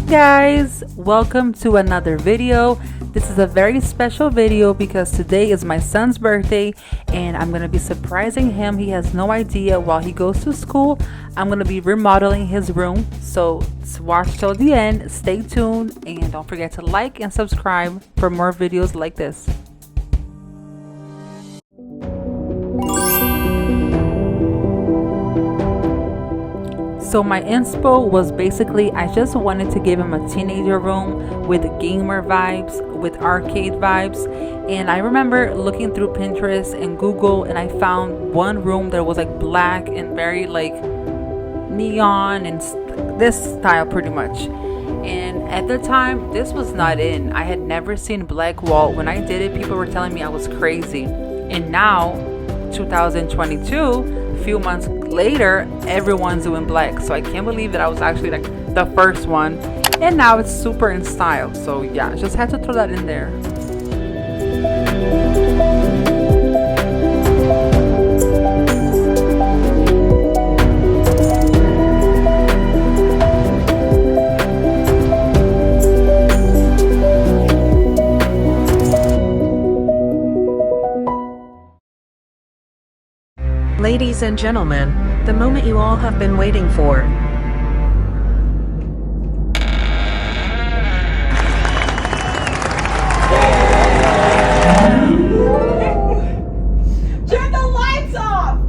guys, welcome to another video. This is a very special video because today is my son's birthday and I'm going to be surprising him. He has no idea. While he goes to school, I'm going to be remodeling his room. So watch till the end, stay tuned, and don't forget to like and subscribe for more videos like this. So my inspo was basically I just wanted to give him a teenager room with gamer vibes, with arcade vibes. And I remember looking through Pinterest and Google, and I found one room that was like black and very like neon and this style pretty much. And at the time, this was not in. I had never seen black wall. When I did it, people were telling me I was crazy. And now 2022, a few months later, everyone's doing black. So I can't believe that I was actually like the first one, and now it's super in style. So yeah, just had to throw that in there. Ladies and gentlemen, the moment you all have been waiting for. Turn the lights off!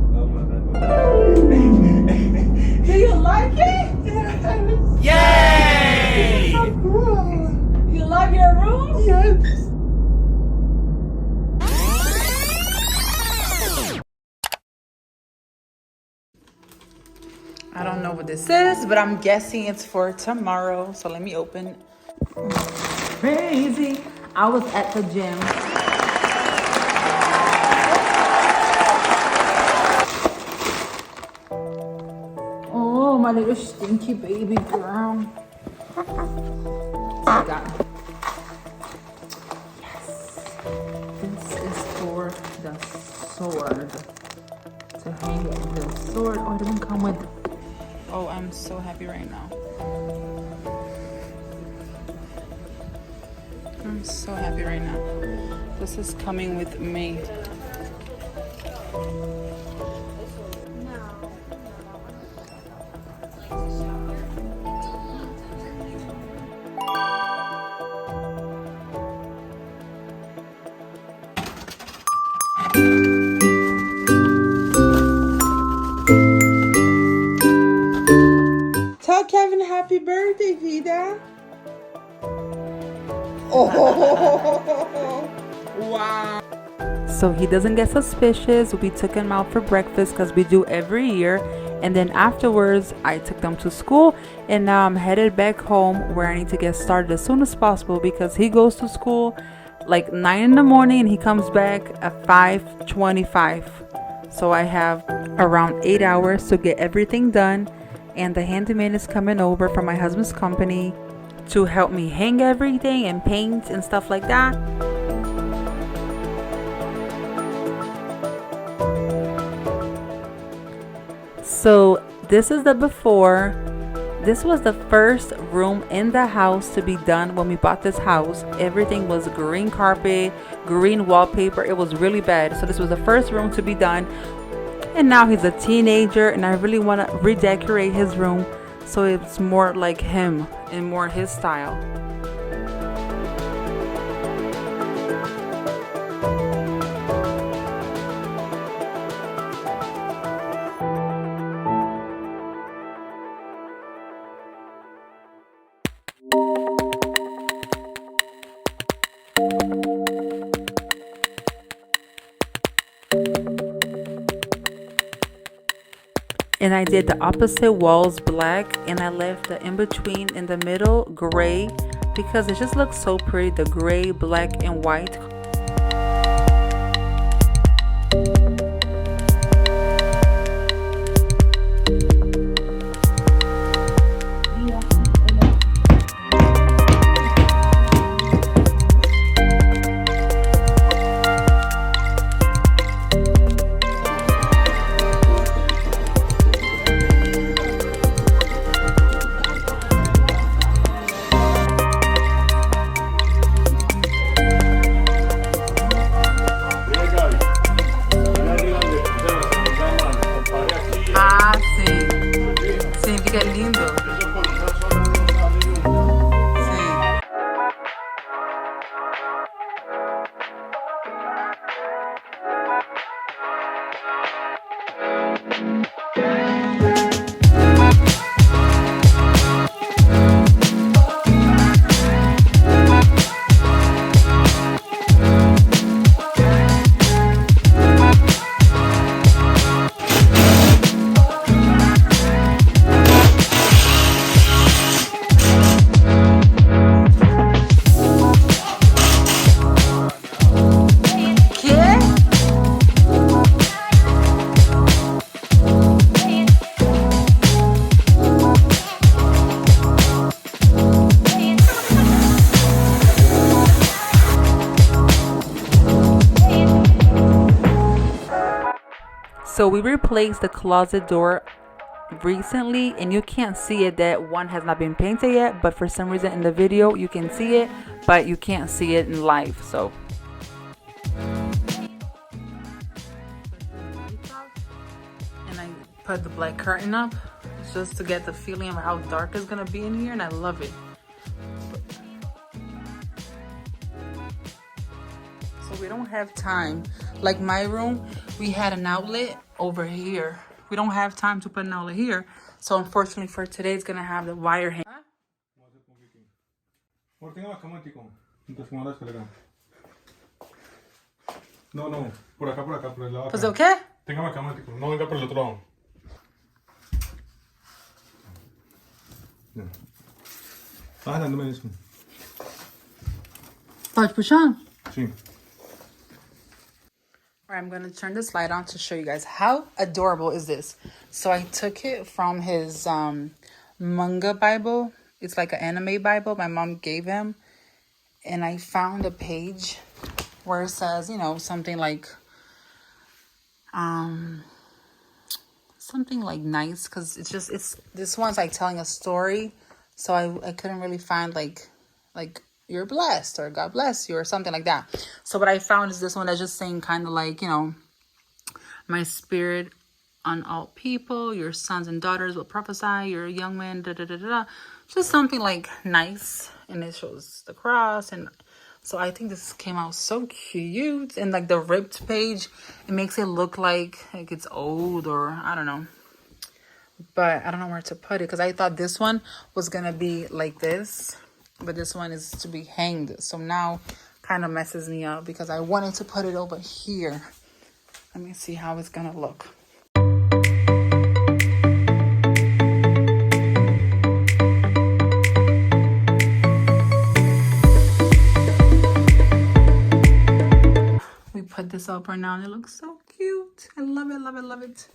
Do you like it? Yay! How cool! You love your room? Yes. I don't know what this is, but I'm guessing it's for tomorrow. So let me open. Crazy. I was at the gym. Oh, my little stinky baby girl. I got it. Yes. This is for the sword. To hang the sword. Oh, it doesn't come with. Oh, I'm so happy right now. I'm so happy right now. This is coming with me. Tell Kevin happy birthday, Vida. Oh, wow. So he doesn't get suspicious. We took him out for breakfast because we do every year. And then afterwards, I took them to school. And now I'm headed back home where I need to get started as soon as possible because he goes to school like 9 in the morning and he comes back at 5:25. So I have around 8 hours to get everything done. And the handyman is coming over from my husband's company to help me hang everything and paint and stuff like that. So this is the before. This was the first room in the house to be done when we bought this house. Everything was green carpet, green wallpaper. It was really bad. So this was the first room to be done. And now he's a teenager and I really want to redecorate his room so it's more like him and more his style. And I did the opposite walls black and I left the in-between in the middle gray because it just looks so pretty, the gray, black, and white. So we replaced the closet door recently, and you can't see it that one has not been painted yet, but for some reason in the video you can see it, but you can't see it in live. So and I put the black curtain up just to get the feeling of how dark it's gonna be in here, and I love it. So we don't have time. Like my room, we had an outlet over here. We don't have time to put an outlet here. So unfortunately for today, it's gonna have the wire hang. No, por acá, por el lado. Pues okay? Tenga macamático, no venga por el otro lado. Ah, dándome eso. Pode puxar? Sí. All right, I'm gonna turn this light on to show you guys how adorable is this. So I took it from his manga Bible. It's like an anime Bible my mom gave him. And I found a page where it says, you know, something like nice, because it's this one's like telling a story. So I couldn't really find like you're blessed or God bless you or something like that. So what I found is this one that's just saying kind of like, you know, my spirit on all people, your sons and daughters will prophesy, you're a young man, da da da da. Just something like nice, and it shows the cross. And so I think this came out so cute. And like the ripped page, it makes it look like it's old, or I don't know. But I don't know where to put it, because I thought this one was gonna be like this, but this one is to be hanged. So now kind of messes me up, because I wanted to put it over here. Let me see how it's gonna look. We put this up right now and it looks so cute. I love it, love it, love it.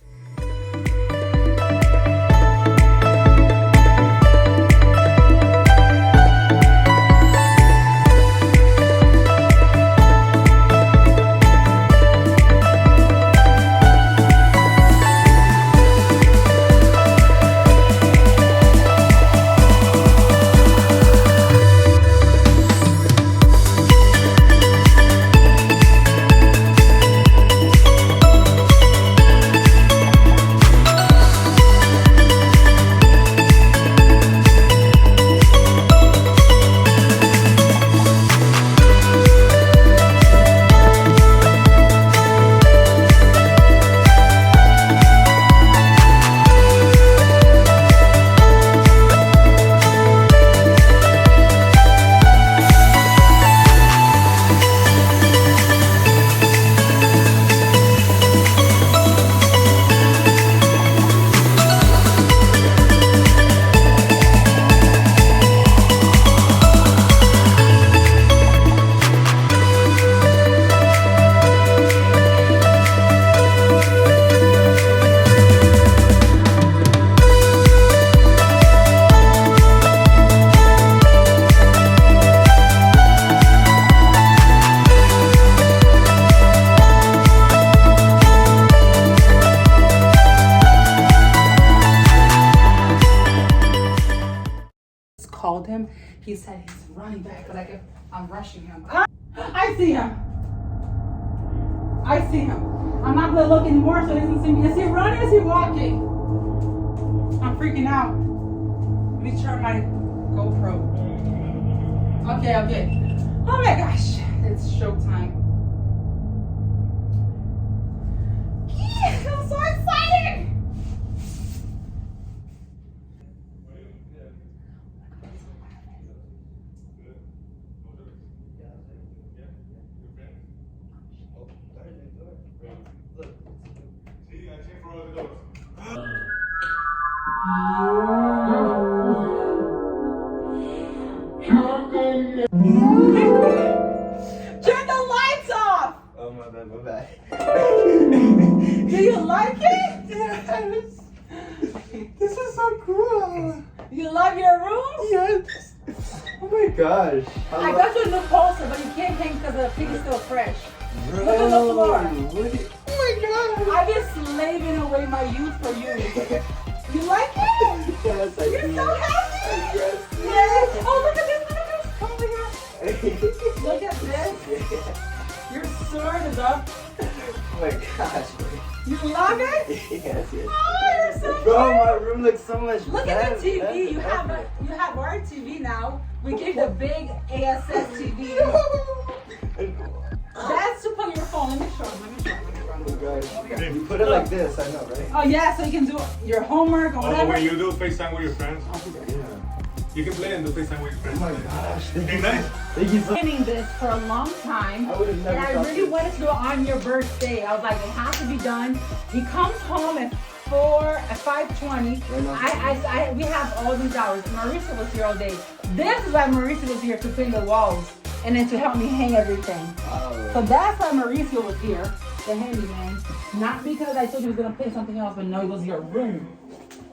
Called him. He said he's running back, but I'm rushing him. I see him. I see him. I'm not gonna look anymore so he doesn't see me. Is he running? Is he walking? I'm freaking out. Let me turn my GoPro. Okay. Oh my gosh, it's showtime. I'm so excited. Turn the lights off! Oh, my bad. Do you like it? Yes! This is so cool! You love your room? Yes! Oh my gosh! I got you a new poster, but you can't hang because the pig is still fresh. Bro, Look at the floor. Oh my god! I've been slaving away my youth for you. You like it? Yes, I You're do. so happy. Yes. Yes. Oh, look at this. Look at this. Come over here. Look at this. Your sword is up. Oh my gosh. You love it? Yes, yes. Oh, you're so Bro, cute. my room looks so much Look better. at the TV. You have our TV now. We give the big ASS TV. That's to put your phone. Let me show you. Oh gosh. You put it like this, I know, right? Oh yeah, so you can do your homework or Oh, whatever. when you do FaceTime with your friends, Yeah. you can play and do FaceTime with your friends. Oh my gosh. Ain't nice? Thank you so much. Planning this for a long time, I would have never and I thought really this. wanted to do it on your birthday. I was like, it has to be done. He comes home at 5:20. We have all these hours. Marisa was here all day. This is why Marisa was here to clean the walls and then to help me hang everything. So that's why Mauricio was here, the handyman. Not because I told you he was gonna pay something else, but no, it was your room.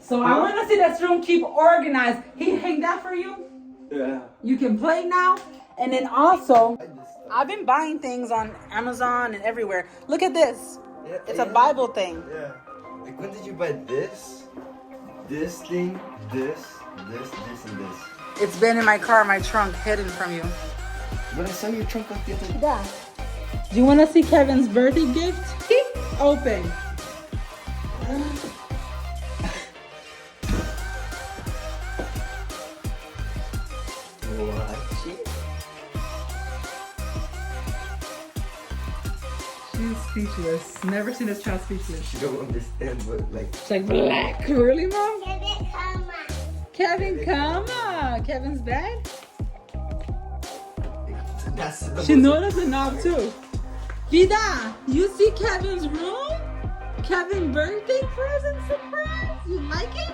So I want to see this room keep organized. He hang that for you. Yeah. You can play now. And then also, I've been buying things on Amazon and everywhere. Look at this. Yeah, It's a Bible thing. Yeah. Like, when did you buy this? This thing, this, and this. It's been in my car, my trunk, hidden from you. But I saw your trunk like the other day. Yeah. Do you want to see Kevin's birthday gift? Open. What? She's speechless. Never seen this child speechless. You don't understand, but like. She's like, black. Really, Mom? Kevin, come on. Kevin's bed? That's She noticed the knob too. Vida, you see Kevin's room? Kevin's birthday present surprise? You like it?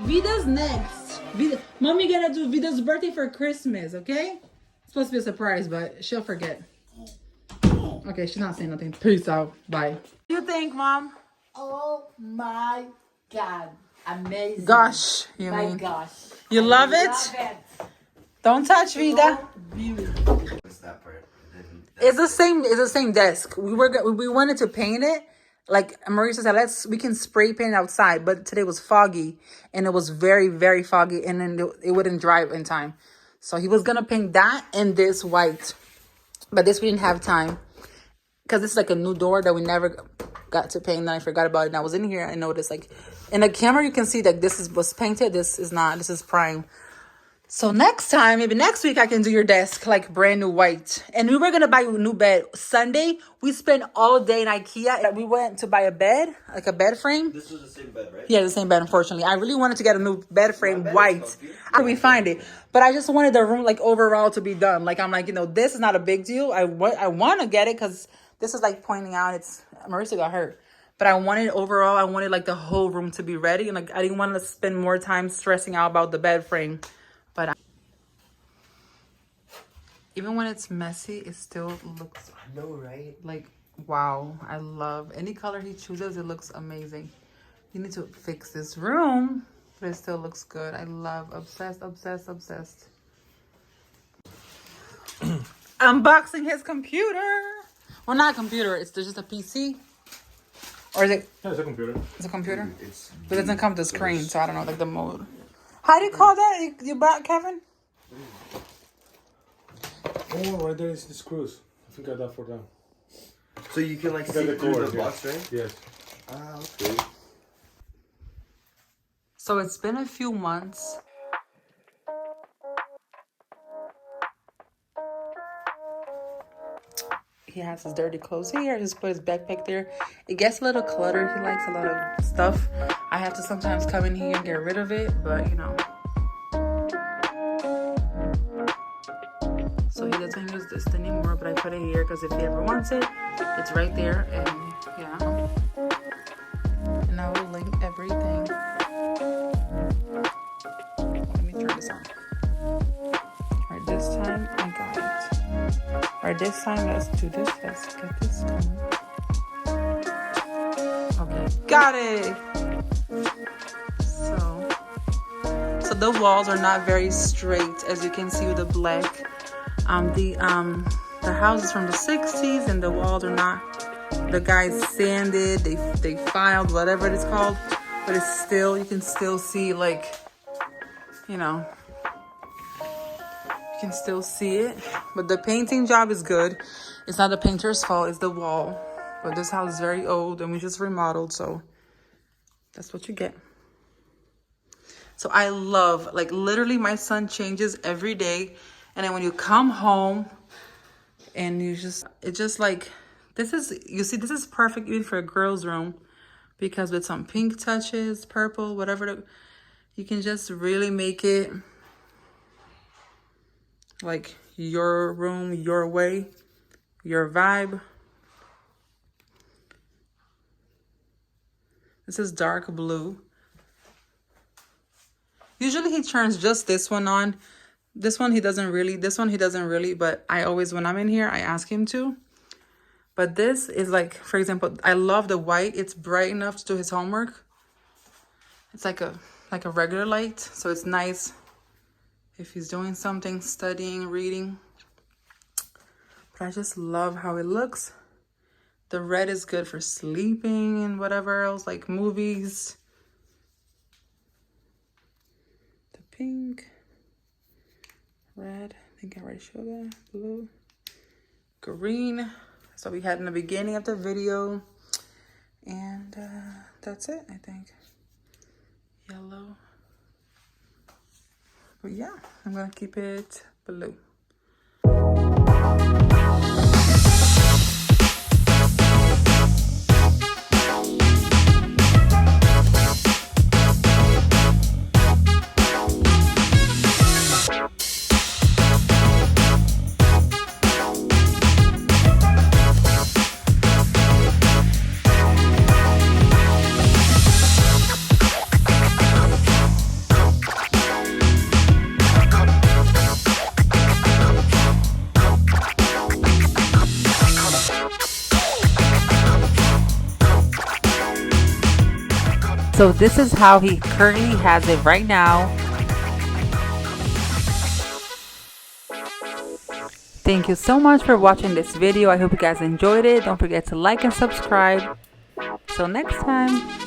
Vida's next. Vida, Mommy gonna do Vida's birthday for Christmas, okay? It's supposed to be a surprise, but she'll forget. Okay, she's not saying nothing. Peace out. Bye. What do you think, Mom? Oh my God. Amazing. Gosh, you My mean. gosh. You love it? Love it. Don't touch Vida. Beautiful. What's that part? And then It's the same desk. We wanted to paint it. Like Marisa said, we can spray paint outside, but today was foggy and it was very, very foggy, and then it wouldn't dry in time. So he was gonna paint that and this white, but this we didn't have time because this is like a new door that we never got to paint. And I forgot about it. And I was in here. I noticed like in the camera you can see that was painted. This is not. This is prime. So next time, maybe next week, I can do your desk like brand new white. And we were going to buy a new bed. Sunday, we spent all day in IKEA. We went to buy a bed, like a bed frame. this was the same bed, right? Yeah, the same bed, unfortunately. I really wanted to get a new bed frame, white. How do we find it? But I just wanted the room like overall to be done. Like, I'm like, this is not a big deal. I want to get it because this is like pointing out Marissa got hurt. But I wanted like the whole room to be ready. And like, I didn't want to spend more time stressing out about the bed frame. But even when it's messy, it still looks I know, right? like, wow. I love any color he chooses. It looks amazing. You need to fix this room, but it still looks good. I love, obsessed. Unboxing his computer. Well, not computer. It's just a PC. Or is it? Yeah, it's a computer. It's a computer. It's But it doesn't come with the screen, so I don't know, like the mode. How do you call that? You bought, Kevin? Oh, right there is the screws. I think I got that for them. so you can like Got see the through cord, the box, right? Yes. Ah, okay. So it's been a few months. He has his dirty clothes here. Just put his backpack there. It gets a little cluttered. He likes a lot of stuff. I have to sometimes come in here and get rid of it, but So he doesn't use this anymore, but I put it here because if he ever wants it, it's right there. And yeah. And I will link everything. Let me turn this on. Alright, this time I got it. Alright, this time let's do this. Let's get this going. Okay, got it! So the walls are not very straight, as you can see with the black. The house is from the 60s and the walls are not The guys sanded, they filed, whatever it's called, but it's still, you can still see, like, you know, you can still see it. But the painting job is good. It's not the painter's fault, it's the wall. But this house is very old and we just remodeled, so that's what you get. So I love, like, literally my son changes every day. And then when you come home and you just, it's just like, this is, you see, this is perfect even for a girl's room, because with some pink touches, purple, whatever, you can just really make it like your room, your way, your vibe. This is dark blue. Usually he turns just this one on. This one he doesn't really, but I always, when I'm in here, I ask him to. But this is like, for example, I love the white. It's bright enough to do his homework. It's like a regular light, so it's nice if he's doing something, studying, reading. But I just love how it looks. The red is good for sleeping and whatever else, like movies. The pink, red, I think I already showed that, blue, green. So we had in the beginning of the video. And that's it, I think. Yellow. But yeah, I'm gonna keep it blue. So this is how he currently has it right now. Thank you so much for watching this video. I hope you guys enjoyed it. Don't forget to like and subscribe. Till next time.